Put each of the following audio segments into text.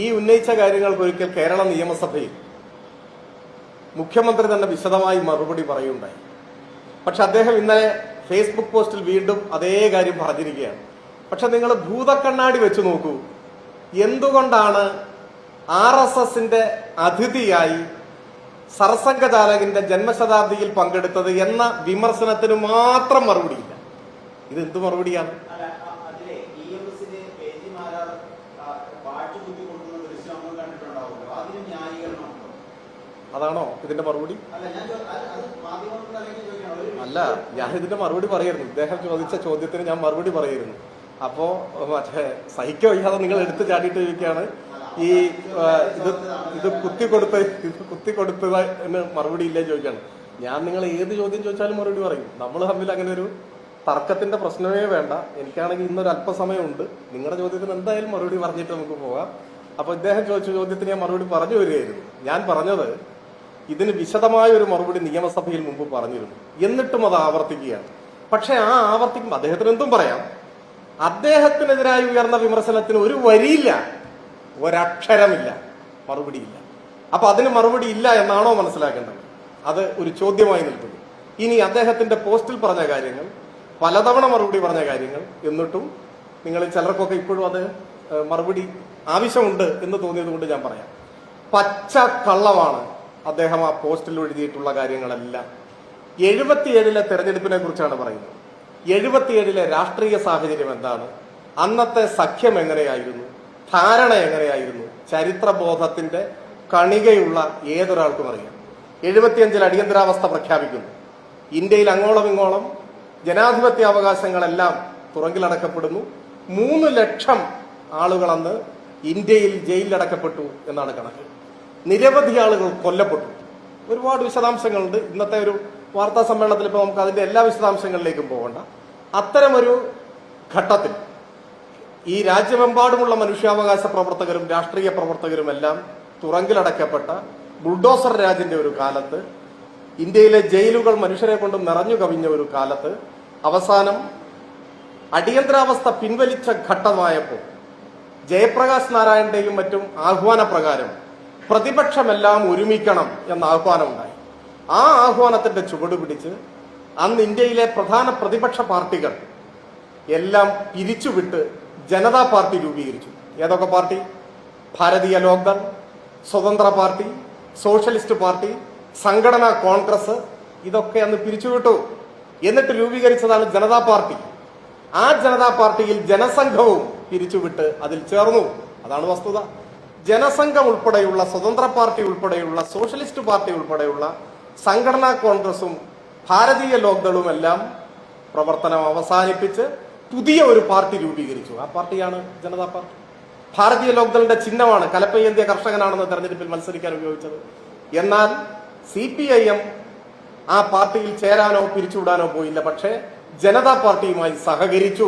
ഈ ഉന്നയിച്ച കാര്യങ്ങൾക്ക് ഒരിക്കൽ കേരള നിയമസഭയിൽ മുഖ്യമന്ത്രി തന്നെ വിശദമായി മറുപടി പറയുണ്ടായി. പക്ഷെ അദ്ദേഹം ഇന്നലെ ഫേസ്ബുക്ക് പോസ്റ്റിൽ വീണ്ടും അതേ കാര്യം പറഞ്ഞിരിക്കുകയാണ്. പക്ഷെ നിങ്ങൾ ഭൂതക്കണ്ണാടി വെച്ച് നോക്കൂ, എന്തുകൊണ്ടാണ് RSSന്റെ അതിഥിയായി സർസംഘചാലകന്റെ ജന്മശതാബ്ദിയിൽ പങ്കെടുത്തത് എന്ന വിമർശനത്തിന് മാത്രം മറുപടിയില്ല. ഇത് എന്ത് മറുപടിയാണ്? അതാണോ ഇതിന്റെ മറുപടി? അല്ല, ഞാൻ ഇതിന്റെ മറുപടി പറയായിരുന്നു. ഇദ്ദേഹം ചോദിച്ച ചോദ്യത്തിന് ഞാൻ മറുപടി പറയായിരുന്നു. അപ്പോ മറ്റേ സഹിക്കോ വയ്യാതെ നിങ്ങൾ എടുത്തു ചാടിയിട്ട് ചോദിക്കുകയാണ് ഈ ഇത് കുത്തിക്കൊടുത്തത് എന്ന് മറുപടി ഇല്ലേ ചോദിക്കാണ്. ഞാൻ നിങ്ങൾ ഏത് ചോദ്യം ചോദിച്ചാലും മറുപടി പറയും. നമ്മൾ തമ്മിൽ അങ്ങനെ ഒരു തർക്കത്തിന്റെ പ്രശ്നമേ വേണ്ട. എനിക്കാണെങ്കിൽ ഇന്നൊരു അല്പസമയമുണ്ട്. നിങ്ങളുടെ ചോദ്യത്തിന് എന്തായാലും മറുപടി പറഞ്ഞിട്ട് നമുക്ക് പോകാം. അപ്പൊ ഇദ്ദേഹം ചോദിച്ച ചോദ്യത്തിന് ഞാൻ മറുപടി പറഞ്ഞു വരികയായിരുന്നു. ഞാൻ പറഞ്ഞത് ഇതിന് വിശദമായ ഒരു മറുപടി നിയമസഭയിൽ മുമ്പ് പറഞ്ഞിരുന്നു. എന്നിട്ടും അത് ആവർത്തിക്കുകയാണ്. പക്ഷെ ആ ആവർത്തിക്കുമ്പോൾ അദ്ദേഹത്തിന് എന്തും പറയാം. അദ്ദേഹത്തിനെതിരായി ഉയർന്ന വിമർശനത്തിന് ഒരു വരിയില്ല, ഒരക്ഷരമില്ല, മറുപടിയില്ല. അപ്പൊ അതിന് മറുപടി ഇല്ല എന്നാണോ മനസ്സിലാക്കേണ്ടത്? അത് ഒരു ചോദ്യമായി നിൽക്കുന്നു. ഇനി അദ്ദേഹത്തിന്റെ പോസ്റ്റിൽ പറഞ്ഞ കാര്യങ്ങൾ, പലതവണ മറുപടി പറഞ്ഞ കാര്യങ്ങൾ, എന്നിട്ടും നിങ്ങൾ ചിലർക്കൊക്കെ ഇപ്പോഴും അത് മറുപടി ആവശ്യമുണ്ട് എന്ന് തോന്നിയത് കൊണ്ട് ഞാൻ പറയാം. പച്ച കള്ളമാണ് അദ്ദേഹം ആ പോസ്റ്റിൽ എഴുതിയിട്ടുള്ള കാര്യങ്ങളെല്ലാം. 77-ലെ തെരഞ്ഞെടുപ്പിനെ കുറിച്ചാണ് പറയുന്നത്. 77-ലെ രാഷ്ട്രീയ സാഹചര്യം എന്താണ്, അന്നത്തെ സഖ്യം എങ്ങനെയായിരുന്നു, ധാരണ എങ്ങനെയായിരുന്നു, ചരിത്രബോധത്തിന്റെ കണികയുള്ള ഏതൊരാൾക്കും അറിയാം. 75-ൽ അടിയന്തരാവസ്ഥ പ്രഖ്യാപിക്കുന്നു. ഇന്ത്യയിൽ അങ്ങോളം ഇങ്ങോളം ജനാധിപത്യ അവകാശങ്ങളെല്ലാം തുറങ്കിലടക്കപ്പെടുന്നു. 3 ലക്ഷം ആളുകൾ അന്ന് ഇന്ത്യയിൽ ജയിലിലടക്കപ്പെട്ടു എന്നാണ് കണക്ക്. നിരവധി ആളുകൾ കൊല്ലപ്പെട്ടു. ഒരുപാട് വിശദാംശങ്ങളുണ്ട്. ഇന്നത്തെ ഒരു വാർത്താ സമ്മേളനത്തിൽ ഇപ്പോൾ നമുക്ക് അതിന്റെ എല്ലാ വിശദാംശങ്ങളിലേക്കും പോകണ്ട. അത്തരമൊരു ഘട്ടത്തിൽ ഈ രാജ്യമെമ്പാടുമുള്ള മനുഷ്യാവകാശ പ്രവർത്തകരും രാഷ്ട്രീയ പ്രവർത്തകരും എല്ലാം തുറങ്കിലടക്കപ്പെട്ട ബുൾഡോസർ രാജിന്റെ ഒരു കാലത്ത്, ഇന്ത്യയിലെ ജയിലുകൾ മനുഷ്യരെ കൊണ്ട് നിറഞ്ഞു കവിഞ്ഞ ഒരു കാലത്ത്, അവസാനം അടിയന്തരാവസ്ഥ പിൻവലിച്ച ഘട്ടമായപ്പോൾ ജയപ്രകാശ് നാരായണന്റെയും മറ്റും ആഹ്വാനപ്രകാരം പ്രതിപക്ഷമെല്ലാം ഒരുമിക്കണം എന്ന ആഹ്വാനം ഉണ്ടായി. ആ ആഹ്വാനത്തിന്റെ ചുവട് പിടിച്ച് അന്ന് ഇന്ത്യയിലെ പ്രധാന പ്രതിപക്ഷ പാർട്ടികൾ എല്ലാം പിരിച്ചുവിട്ട് ജനതാ പാർട്ടി രൂപീകരിച്ചു. ഏതൊക്കെ പാർട്ടി? ഭാരതീയ ലോക്ദൾ, സ്വതന്ത്ര പാർട്ടി, സോഷ്യലിസ്റ്റ് പാർട്ടി, സംഘടനാ കോൺഗ്രസ്, ഇതൊക്കെ അന്ന് പിരിച്ചുവിട്ടു. എന്നിട്ട് രൂപീകരിച്ചതാണ് ജനതാ പാർട്ടി. ആ ജനതാ പാർട്ടിയിൽ ജനസംഘവും പിരിച്ചുവിട്ട് അതിൽ ചേർന്നു. അതാണ് വസ്തുത. ജനസംഘം ഉൾപ്പെടെയുള്ള, സ്വതന്ത്ര പാർട്ടി ഉൾപ്പെടെയുള്ള, സോഷ്യലിസ്റ്റ് പാർട്ടി ഉൾപ്പെടെയുള്ള സംഘടനാ കോൺഗ്രസും ഭാരതീയ ലോക്ദളും എല്ലാം പ്രവർത്തനം അവസാനിപ്പിച്ച് പുതിയ ഒരു പാർട്ടി രൂപീകരിച്ചു. ആ പാർട്ടിയാണ് ജനതാ പാർട്ടി. ഭാരതീയ ലോക്ദളിന്റെ ചിഹ്നമാണ് കലപ്പയന്തിയ കർഷകനാണെന്ന് തെരഞ്ഞെടുപ്പിൽ മത്സരിക്കാൻ ഉപയോഗിച്ചത്. എന്നാൽ CPIM ആ പാർട്ടിയിൽ ചേരാനോ പിരിച്ചുവിടാനോ പോയില്ല. പക്ഷേ ജനതാ പാർട്ടിയുമായി സഹകരിച്ചു.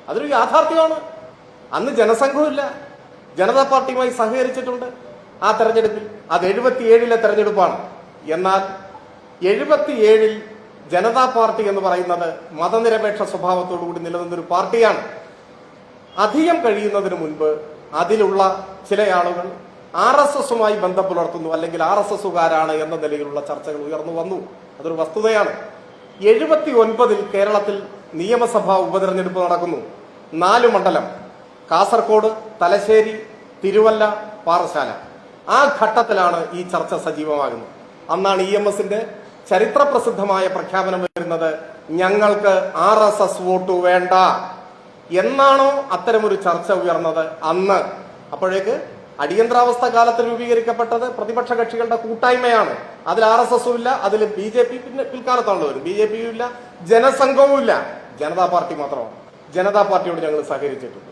അതൊരു യാഥാർത്ഥ്യമാണ്. അന്ന് ജനസംഘമില്ല, ജനതാ പാർട്ടിയുമായി സഹകരിച്ചിട്ടുണ്ട് ആ തെരഞ്ഞെടുപ്പിൽ. അത് 77-ലെ തെരഞ്ഞെടുപ്പാണ്. എന്നാൽ 77-ൽ ജനതാ പാർട്ടി എന്ന് പറയുന്നത് മതനിരപേക്ഷ സ്വഭാവത്തോടുകൂടി നിലനിന്നൊരു പാർട്ടിയാണ്. അധികം കഴിയുന്നതിന് മുൻപ് അതിലുള്ള ചില ആളുകൾ RSSുമായി ബന്ധം പുലർത്തുന്നു, അല്ലെങ്കിൽ RSSുകാരാണ് എന്ന നിലയിലുള്ള ചർച്ചകൾ ഉയർന്നു വന്നു. അതൊരു വസ്തുതയാണ്. 79-ൽ കേരളത്തിൽ നിയമസഭാ ഉപതെരഞ്ഞെടുപ്പ് നടക്കുന്നു. 4 മണ്ഡലം: കാസർഗോഡ്, തലശ്ശേരി, തിരുവല്ല, പാറശാല. ആ ഘട്ടത്തിലാണ് ഈ ചർച്ച സജീവമാകുന്നത്. അന്നാണ് EMSന്റെ ചരിത്രപ്രസിദ്ധമായ പ്രഖ്യാപനം വരുന്നത്, ഞങ്ങൾക്ക് RSS വോട്ട് വേണ്ട എന്നാണോ അത്തരമൊരു ചർച്ച ഉയർന്നത് അന്ന്. അപ്പോഴേക്ക് അടിയന്തരാവസ്ഥ കാലത്ത് രൂപീകരിക്കപ്പെട്ടത് പ്രതിപക്ഷ കക്ഷികളുടെ കൂട്ടായ്മയാണ്. അതിൽ RSSും ഇല്ല, അതിൽ BJP പിൽക്കാലത്താണല്ലോ വരും. BJPയും ഇല്ല, ജനസംഘവും ഇല്ല, ജനതാ പാർട്ടി മാത്രമാണ്. ജനതാ പാർട്ടിയോട് ഞങ്ങൾ സഹകരിച്ചിട്ടുണ്ട്.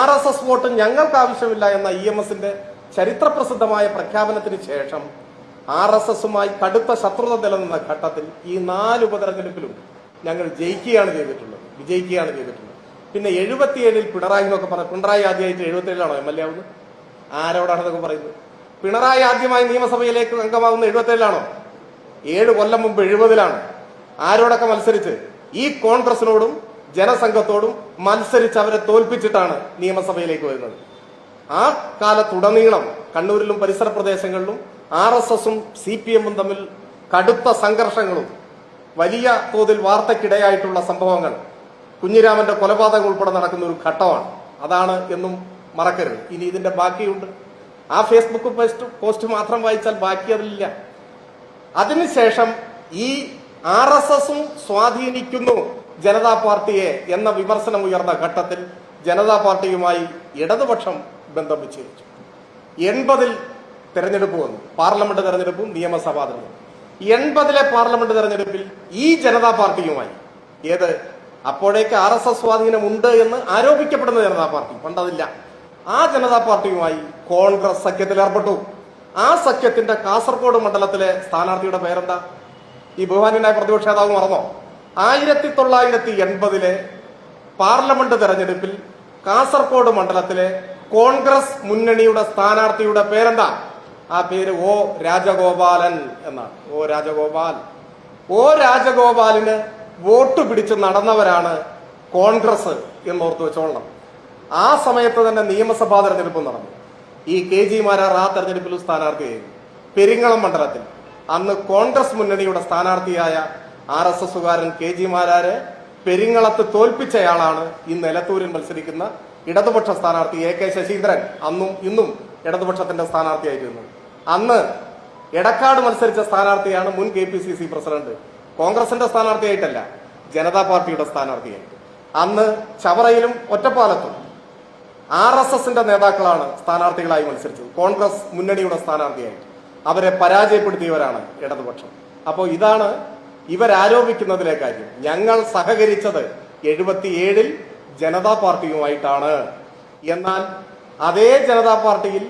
RSS വോട്ട് ഞങ്ങൾക്ക് ആവശ്യമില്ല എന്ന EMSന്റെ ചരിത്രപ്രസിദ്ധമായ പ്രഖ്യാപനത്തിന് ശേഷം RSSുമായി കടുത്ത ശത്രുത നിലനിന്ന ഘട്ടത്തിൽ ഈ 4 ഉപതെരഞ്ഞെടുപ്പിലും ഞങ്ങൾ ജയിക്കുകയാണ് ചെയ്തിട്ടുള്ളത്, വിജയിക്കുകയാണ് ചെയ്തിട്ടുള്ളത്. പിന്നെ 77-ൽ പിണറായി എന്നൊക്കെ പറഞ്ഞു. പിണറായി ആദ്യമായിട്ട് 77-ലാണോ MLA ആവുന്നത്? ആരോടാണ് ഇതൊക്കെ പറയുന്നത്? പിണറായി ആദ്യമായി നിയമസഭയിലേക്ക് അംഗമാവുന്ന 77-ലാണോ? 7 കൊല്ലം മുമ്പ് 70-ലാണ്. ആരോടൊക്കെ മത്സരിച്ച്? ഈ കോൺഗ്രസിനോടും ജനസംഘത്തോടും മത്സരിച്ച് അവരെ തോൽപ്പിച്ചിട്ടാണ് നിയമസഭയിലേക്ക് വരുന്നത്. ആ കാലത്തുടനീളം കണ്ണൂരിലും പരിസര പ്രദേശങ്ങളിലും RSSും CPMഉം തമ്മിൽ കടുത്ത സംഘർഷങ്ങളും വലിയ തോതിൽ വാർത്തക്കിടയായിട്ടുള്ള സംഭവങ്ങൾ, കുഞ്ഞിരാമന്റെ കൊലപാതകം ഉൾപ്പെടെ നടക്കുന്ന ഒരു ഘട്ടമാണ്. അതാണ് എന്നും മറക്കരുത്. ഇനി ഇതിന്റെ ബാക്കിയുണ്ട്. ആ ഫേസ്ബുക്ക് പോസ്റ്റ് മാത്രം വായിച്ചാൽ ബാക്കി അതിലില്ല. അതിനുശേഷം ഈ RSSും സ്വാധീനിക്കുന്നു ജനതാ പാർട്ടിയെ എന്ന വിമർശനം ഉയർന്ന ഘട്ടത്തിൽ ജനതാ പാർട്ടിയുമായി ഇടതുപക്ഷം ബന്ധം വിച്ഛേദിച്ചു. 80-ൽ തെരഞ്ഞെടുപ്പ് വന്നു, പാർലമെന്റ് തെരഞ്ഞെടുപ്പും നിയമസഭാ തെരഞ്ഞെടുപ്പും. 80-ലെ പാർലമെന്റ് തെരഞ്ഞെടുപ്പിൽ ഈ ജനതാ പാർട്ടിയുമായി, അപ്പോഴേക്ക് RSS സ്വാധീനം ഉണ്ട് എന്ന് ആരോപിക്കപ്പെടുന്ന ജനതാ പാർട്ടി, പണ്ടതില്ല, ആ ജനതാ പാർട്ടിയുമായി കോൺഗ്രസ് സഖ്യത്തിൽ ഏർപ്പെട്ടു. ആ സഖ്യത്തിന്റെ കാസർഗോഡ് മണ്ഡലത്തിലെ സ്ഥാനാർത്ഥിയുടെ പേരെന്താ? ഈ ബഹുമാന്യനായ പ്രതിപക്ഷ നേതാവ് മറന്നോ? 1980-ലെ പാർലമെന്റ് തെരഞ്ഞെടുപ്പിൽ കാസർഗോഡ് മണ്ഡലത്തിലെ കോൺഗ്രസ് മുന്നണിയുടെ സ്ഥാനാർത്ഥിയുടെ പേരെന്താ? ആ പേര് O. രാജഗോപാലൻ എന്നാണ്. O. രാജഗോപാലിന് വോട്ട് പിടിച്ച് നടന്നവരാണ് കോൺഗ്രസ് എന്നോർത്ത് വെച്ചോളണം. ആ സമയത്ത് തന്നെ നിയമസഭാ തെരഞ്ഞെടുപ്പ് നടന്നു. ഈ KG മാരാർ ആ തെരഞ്ഞെടുപ്പിൽ സ്ഥാനാർത്ഥിയായിരുന്നു. പെരിങ്ങളം മണ്ഡലത്തിൽ അന്ന് കോൺഗ്രസ് മുന്നണിയുടെ സ്ഥാനാർത്ഥിയായ RSSകാരൻ KG മാരാരെ പെരിങ്ങളത്ത് തോൽപ്പിച്ചയാളാണ് ഇന്ന് എലത്തൂരിൽ മത്സരിക്കുന്ന ഇടതുപക്ഷ സ്ഥാനാർത്ഥി AK ശശീന്ദ്രൻ. അന്നും ഇന്നും ഇടതുപക്ഷത്തിന്റെ സ്ഥാനാർത്ഥിയായിരുന്നു. അന്ന് എടക്കാട് മത്സരിച്ച സ്ഥാനാർത്ഥിയാണ് മുൻ KPCC പ്രസിഡന്റ്. കോൺഗ്രസിന്റെ സ്ഥാനാർത്ഥിയായിട്ടല്ല, ജനതാ പാർട്ടിയുടെ സ്ഥാനാർത്ഥിയായിട്ട്. അന്ന് ചവറയിലും ഒറ്റപ്പാലത്തും RSSന്റെ നേതാക്കളാണ് സ്ഥാനാർത്ഥികളായി മത്സരിച്ചത്, കോൺഗ്രസ് മുന്നണിയുടെ സ്ഥാനാർത്ഥിയായിട്ട്. അവരെ പരാജയപ്പെടുത്തിയവരാണ് ഇടതുപക്ഷം. അപ്പോൾ ഇതാണ് ഇവരാരോപിക്കുന്നതിലെ കാര്യം. ഞങ്ങൾ സഹകരിച്ചത് 77-ൽ ജനതാ പാർട്ടിയുമായിട്ടാണ്. എന്നാൽ അതേ ജനതാ പാർട്ടിയിൽ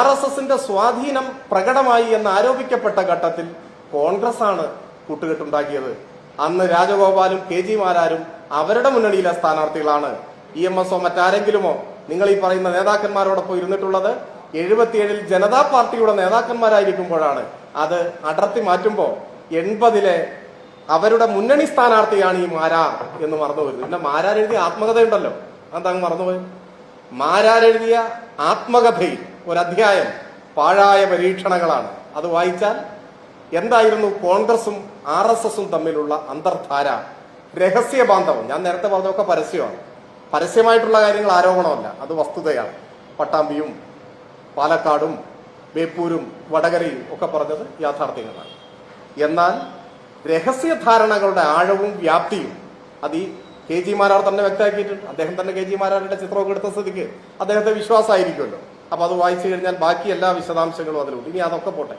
RSSന്റെ സ്വാധീനം പ്രകടമായി എന്ന് ആരോപിക്കപ്പെട്ട ഘട്ടത്തിൽ കോൺഗ്രസ് ആണ് കൂട്ടുകെട്ടുണ്ടാക്കിയത്. അന്ന് രാജഗോപാലും KG മാരാരും അവരുടെ മുന്നണിയിലെ സ്ഥാനാർത്ഥികളാണ്. EMSോ മറ്റാരെങ്കിലുമോ നിങ്ങൾ ഈ പറയുന്ന നേതാക്കന്മാരോടൊപ്പം ഇരുന്നിട്ടുള്ളത് 77-ൽ ജനതാ പാർട്ടിയുടെ നേതാക്കന്മാരായിരിക്കുമ്പോഴാണ്. അത് അടർത്തി മാറ്റുമ്പോൾ 80-ലെ അവരുടെ മുന്നണി സ്ഥാനാർത്ഥിയാണ് ഈ മാരാർ എന്ന് മറന്നുപോയിരുന്നു. പിന്നെ മാരാർ എഴുതിയ ആത്മകഥയുണ്ടല്ലോ, അതങ്ങ് മറന്നുപോയി. മാരാരെഴുതിയ ആത്മകഥയിൽ ഒരധ്യായം പാഴായ പരീക്ഷണങ്ങളാണ്. അത് വായിച്ചാൽ എന്തായിരുന്നു കോൺഗ്രസും RSSും തമ്മിലുള്ള അന്തർധാര, രഹസ്യ ബാന്ധവം. ഞാൻ നേരത്തെ പറഞ്ഞതൊക്കെ പരസ്യമാണ്. പരസ്യമായിട്ടുള്ള കാര്യങ്ങൾ ആരോപണമല്ല, അത് വസ്തുതയാണ്. പട്ടാമ്പിയും പാലക്കാടും ബേപ്പൂരും വടകരയും ഒക്കെ പറഞ്ഞത് യാഥാർത്ഥ്യങ്ങളാണ്. എന്നാൽ രഹസ്യധാരണകളുടെ ആഴവും വ്യാപ്തിയും അത് ഈ KG മാരാർ തന്നെ വ്യക്തമാക്കിയിട്ടുണ്ട്. അദ്ദേഹം തന്നെ KG മാരാരുടെ ചിത്രമൊക്കെ എടുത്ത സ്ഥിതിക്ക് അദ്ദേഹത്തെ വിശ്വാസമായിരിക്കുമല്ലോ. അപ്പൊ അത് വായിച്ചു കഴിഞ്ഞാൽ ബാക്കി എല്ലാ വിശദാംശങ്ങളും അതിലുണ്ട്. ഇനി അതൊക്കെ പോട്ടെ.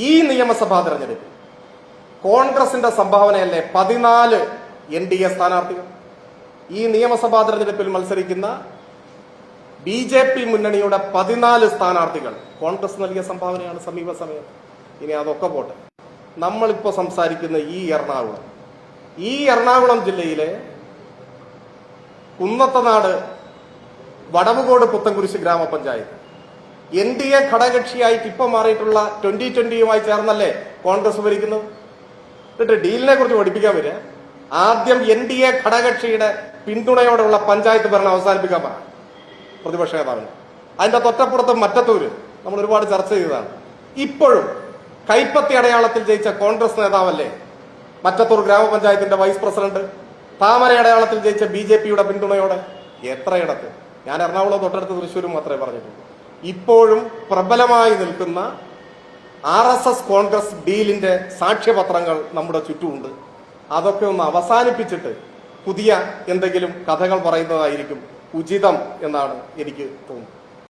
ഈ നിയമസഭാ തെരഞ്ഞെടുപ്പിൽ കോൺഗ്രസിന്റെ സംഭാവനയല്ലേ 14 NDA സ്ഥാനാർത്ഥികൾ. ഈ നിയമസഭാ തെരഞ്ഞെടുപ്പിൽ മത്സരിക്കുന്ന BJP മുന്നണിയുടെ 14 സ്ഥാനാർത്ഥികൾ കോൺഗ്രസ് നൽകിയ സംഭാവനയാണ് സമീപ സമയത്ത്. ഇനി അതൊക്കെ പോട്ടെ. നമ്മളിപ്പോ സംസാരിക്കുന്ന ഈ എറണാകുളം ജില്ലയിലെ കുന്നത്തനാട് വടവുകോട് പുത്തൻകുരിശ് ഗ്രാമപഞ്ചായത്ത് NDA ഘടകകക്ഷിയായിട്ട് ഇപ്പൊ മാറിയിട്ടുള്ള 2020യുമായി ചേർന്നല്ലേ കോൺഗ്രസ് ഭരിക്കുന്നത്. എന്നിട്ട് ഡീലിനെ കുറിച്ച് പഠിപ്പിക്കാൻ വരിക. ആദ്യം NDA ഘടകകക്ഷിയുടെ പിന്തുണയോടെയുള്ള പഞ്ചായത്ത് ഭരണം അവസാനിപ്പിക്കാൻ പറ പ്രതിപക്ഷ നേതാവിന്. അതിന്റെ തൊട്ടപ്പുറത്ത് മറ്റത്തൂര് നമ്മൾ ഒരുപാട് ചർച്ച ചെയ്തതാണ്. ഇപ്പോഴും കൈപ്പത്തി അടയാളത്തിൽ ജയിച്ച കോൺഗ്രസ് നേതാവല്ലേ മറ്റത്തൂർ ഗ്രാമപഞ്ചായത്തിന്റെ വൈസ് പ്രസിഡന്റ്? താമര അടയാളത്തിൽ ജയിച്ച BJPയുടെ പിന്തുണയോടെ എത്രയിടത്ത്? ഞാൻ എറണാകുളം തൊട്ടടുത്ത് തൃശ്ശൂരും മാത്രമേ പറഞ്ഞിട്ടുള്ളൂ. ഇപ്പോഴും പ്രബലമായി നിൽക്കുന്ന RSS കോൺഗ്രസ് ഡീലിന്റെ സാക്ഷ്യപത്രങ്ങൾ നമ്മുടെ ചുറ്റുമുണ്ട്. അതൊക്കെ ഒന്ന് അവസാനിപ്പിച്ചിട്ട് പുതിയ എന്തെങ്കിലും കഥകൾ പറയുന്നതായിരിക്കും ഉചിതം എന്നാണ് എനിക്ക് തോന്നുന്നത്.